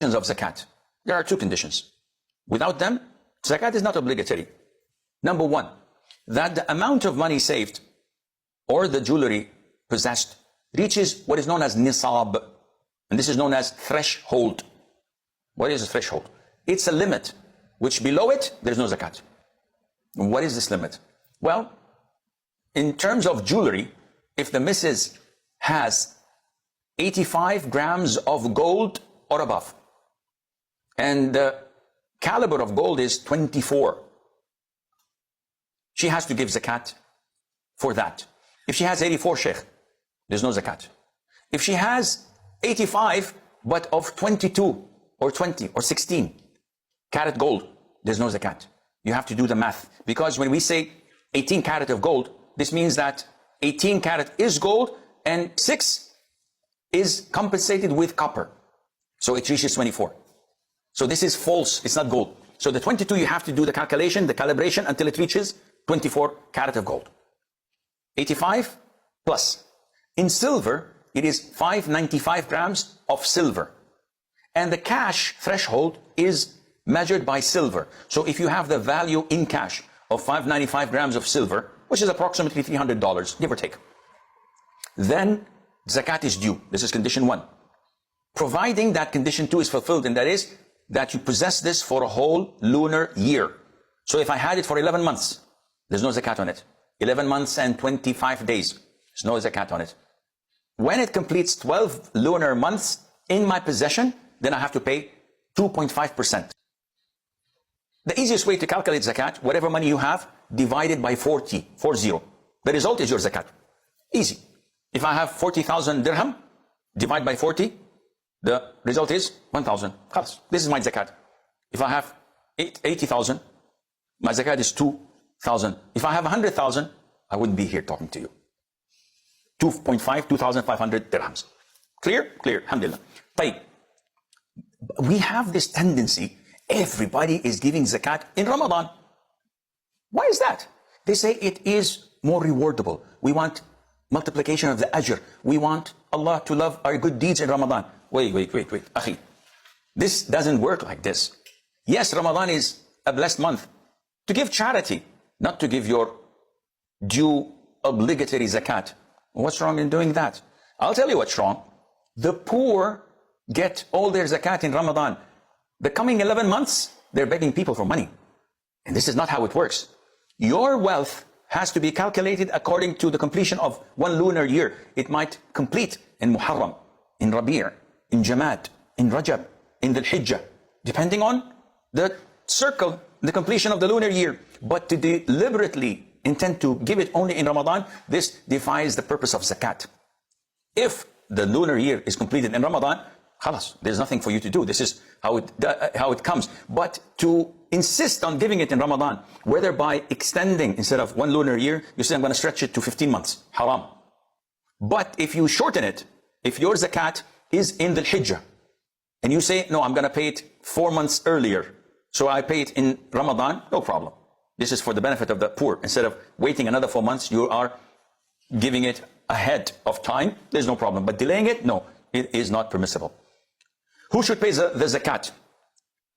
of zakat. There are two conditions. Without them, zakat is not obligatory. Number one, that the amount of money saved or the jewelry possessed reaches what is known as nisab, and this is known as threshold. What is a threshold? It's a limit, which below it, there's no zakat. What is this limit? Well, in terms of jewelry, if the missus has 85 grams of gold or above, and the caliber of gold is 24, she has to give zakat for that. If she has 84, sheikh, there's no zakat. If she has 85, but of 22 or 20 or 16 carat gold, there's no zakat. You have to do the math. Because when we say 18 carat of gold, this means that 18 carat is gold and 6 is compensated with copper. So it reaches 24. So this is false, it's not gold. So the 22, you have to do the calculation, the calibration until it reaches 24 carat of gold. 85 plus. In silver, it is 595 grams of silver. And the cash threshold is measured by silver. So if you have the value in cash of 595 grams of silver, which is approximately $300, give or take, then zakat is due. This is condition one. Providing that condition two is fulfilled, and that is that you possess this for a whole lunar year. So if I had it for 11 months, there's no zakat on it. 11 months and 25 days, there's no zakat on it. When it completes 12 lunar months in my possession, then I have to pay 2.5%. The easiest way to calculate zakat, whatever money you have, divided by 40. The result is your zakat. Easy. If I have 40,000 dirham, divide by 40, the result is 1,000. This is my zakat. If I have 80,000, my zakat is 2,000. If I have 100,000, I wouldn't be here talking to you. 2,500 dirhams. Clear? Clear. Alhamdulillah. طيب. We have this tendency, everybody is giving zakat in Ramadan. Why is that? They say it is more rewardable. We want multiplication of the ajr. We want Allah to love our good deeds in Ramadan. Wait. Akhi, this doesn't work like this. Yes, Ramadan is a blessed month to give charity, not to give your due obligatory zakat. What's wrong in doing that? I'll tell you what's wrong. The poor get all their zakat in Ramadan. The coming 11 months, they're begging people for money. And this is not how it works. Your wealth has to be calculated according to the completion of one lunar year. It might complete in Muharram, in Rabi', in Jamad, in Rajab, in Dhul Hijjah, depending on the circle, the completion of the lunar year. But to deliberately intend to give it only in Ramadan, this defies the purpose of zakat. If the lunar year is completed in Ramadan, khalas, there's nothing for you to do. This is how it comes. But to insist on giving it in Ramadan, whether by extending, instead of one lunar year, you say I'm going to stretch it to 15 months, haram. But if you shorten it, if your zakat is in the Hijjah, and you say, no, I'm going to pay it 4 months earlier, so I pay it in Ramadan, no problem. This is for the benefit of the poor. Instead of waiting another 4 months, you are giving it ahead of time, there's no problem. But delaying it, no, it is not permissible. Who should pay the zakat?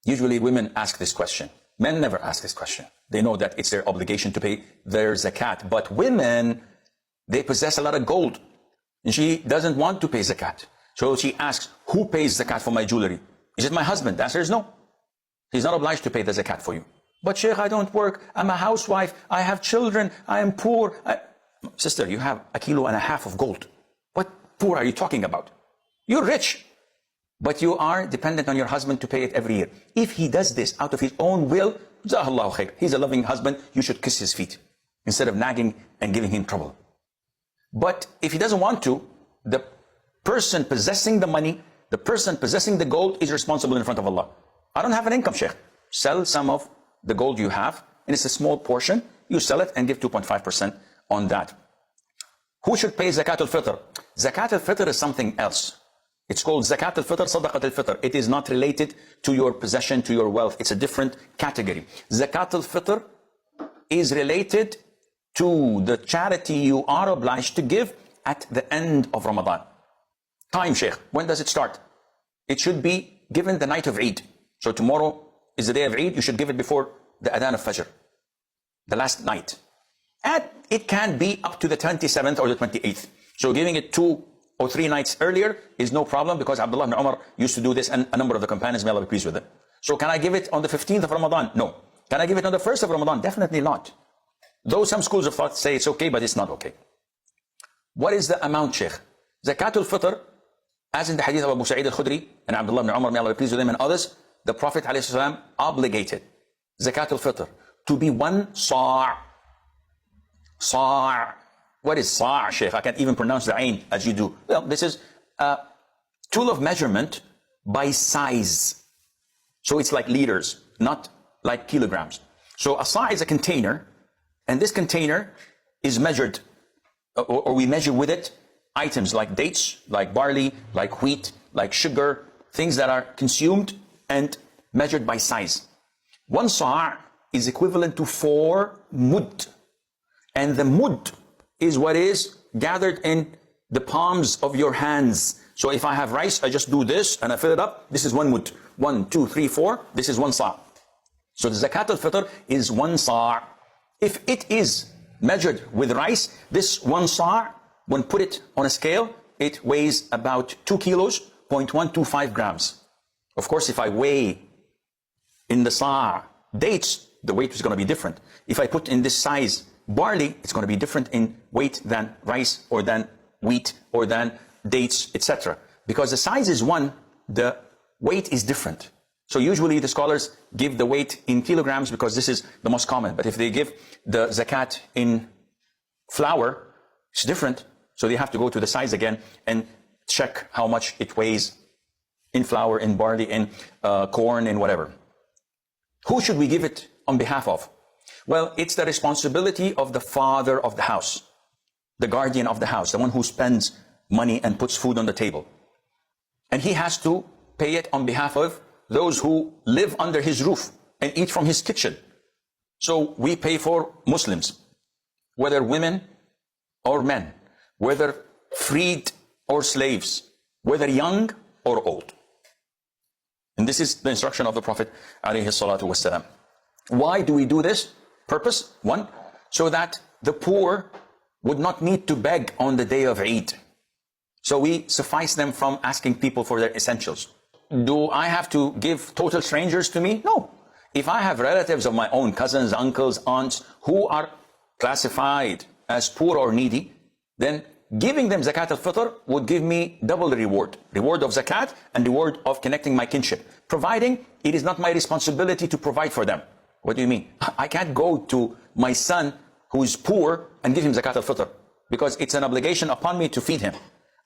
Usually women ask this question. Men never ask this question. They know that it's their obligation to pay their zakat. But women, they possess a lot of gold. And she doesn't want to pay zakat. So she asks, who pays zakat for my jewelry? Is it my husband? The answer is no. He's not obliged to pay the zakat for you. But Sheikh, I don't work. I'm a housewife. I have children. I am poor. Sister, you have 1.5 kilos of gold. What poor are you talking about? You're rich. But you are dependent on your husband to pay it every year. If he does this out of his own will, Jazakallahu khair. He's a loving husband. You should kiss his feet instead of nagging and giving him trouble. But if he doesn't want to, the person possessing the money, the person possessing the gold is responsible in front of Allah. I don't have an income, Sheikh. Sell some of the gold you have, and it's a small portion. You sell it and give 2.5% on that. Who should pay zakat al-fitr? Zakat al-fitr is something else. It's called zakat al-fitr, sadaqat al-fitr. It is not related to your possession, to your wealth. It's a different category. Zakat al-fitr is related to the charity you are obliged to give at the end of Ramadan. Time, Sheikh. When does it start? It should be given the night of Eid. So tomorrow is the day of Eid, you should give it before the Adhan of Fajr, the last night. And it can be up to the 27th or the 28th. So giving it 2 or 3 nights earlier is no problem, because Abdullah ibn Umar used to do this, and a number of the companions, may Allah be pleased with them. So can I give it on the 15th of Ramadan? No. Can I give it on the 1st of Ramadan? Definitely not. Though some schools of thought say it's okay, but it's not okay. What is the amount, Sheikh? Zakatul Fitr, as in the hadith of Abu Sa'id al-Khudri and Abdullah ibn Umar, may Allah be pleased with them, and others, the Prophet ﷺ obligated Zakatul Fitr to be 1 sa'. Sa'. What is sa', Sheikh? I can't even pronounce the ain as you do. Well, this is a tool of measurement by size. So it's like liters, not like kilograms. So a sa' is a container, and this container is measured, or we measure with it items like dates, like barley, like wheat, like sugar, things that are consumed and measured by size. 1 sa' is equivalent to 4 mud. And the mud is what is gathered in the palms of your hands. So if I have rice, I just do this and I fill it up. This is 1 mud. 1, 2, 3, 4. This is 1 sa'. So the Zakat al-Fitr is 1 sa'. If it is measured with rice, this 1 sa', when put it on a scale, it weighs about 2 kilos, 0.125 grams. Of course, if I weigh in the sa' dates, the weight is going to be different. If I put in this size barley, it's going to be different in weight than rice, or than wheat, or than dates, etc. Because the size is 1, the weight is different. So usually the scholars give the weight in kilograms because this is the most common. But if they give the zakat in flour, it's different. So they have to go to the size again and check how much it weighs in flour, in barley, in corn, in whatever. Who should we give it on behalf of? Well, it's the responsibility of the father of the house, the guardian of the house, the one who spends money and puts food on the table. And he has to pay it on behalf of those who live under his roof and eat from his kitchen. So we pay for Muslims, whether women or men, whether freed or slaves, whether young or old. And this is the instruction of the Prophet ﷺ. Why do we do this? Purpose, 1, so that the poor would not need to beg on the day of Eid. So we suffice them from asking people for their essentials. Do I have to give total strangers to me? No. If I have relatives of my own, cousins, uncles, aunts, who are classified as poor or needy, then giving them Zakat al-Fitr would give me double the reward. Reward of Zakat and reward of connecting my kinship. Providing it is not my responsibility to provide for them. What do you mean? I can't go to my son who is poor and give him Zakat al-Fitr, because it's an obligation upon me to feed him.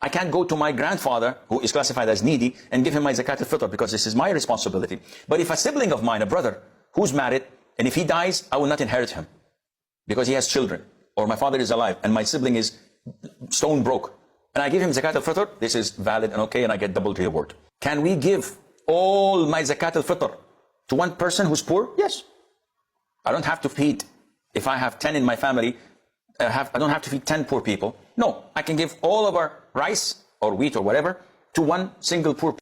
I can't go to my grandfather who is classified as needy and give him my Zakat al-Fitr, because this is my responsibility. But if a sibling of mine, a brother, who's married, and if he dies, I will not inherit him because he has children, or my father is alive and my sibling is stone broke, and I give him Zakat al-Fitr, this is valid and okay, and I get double reward. Can we give all my Zakat al-Fitr to one person who's poor? Yes. I don't have to feed, if I have 10 in my family, I don't have to feed 10 poor people. No, I can give all of our rice or wheat or whatever to one single poor person.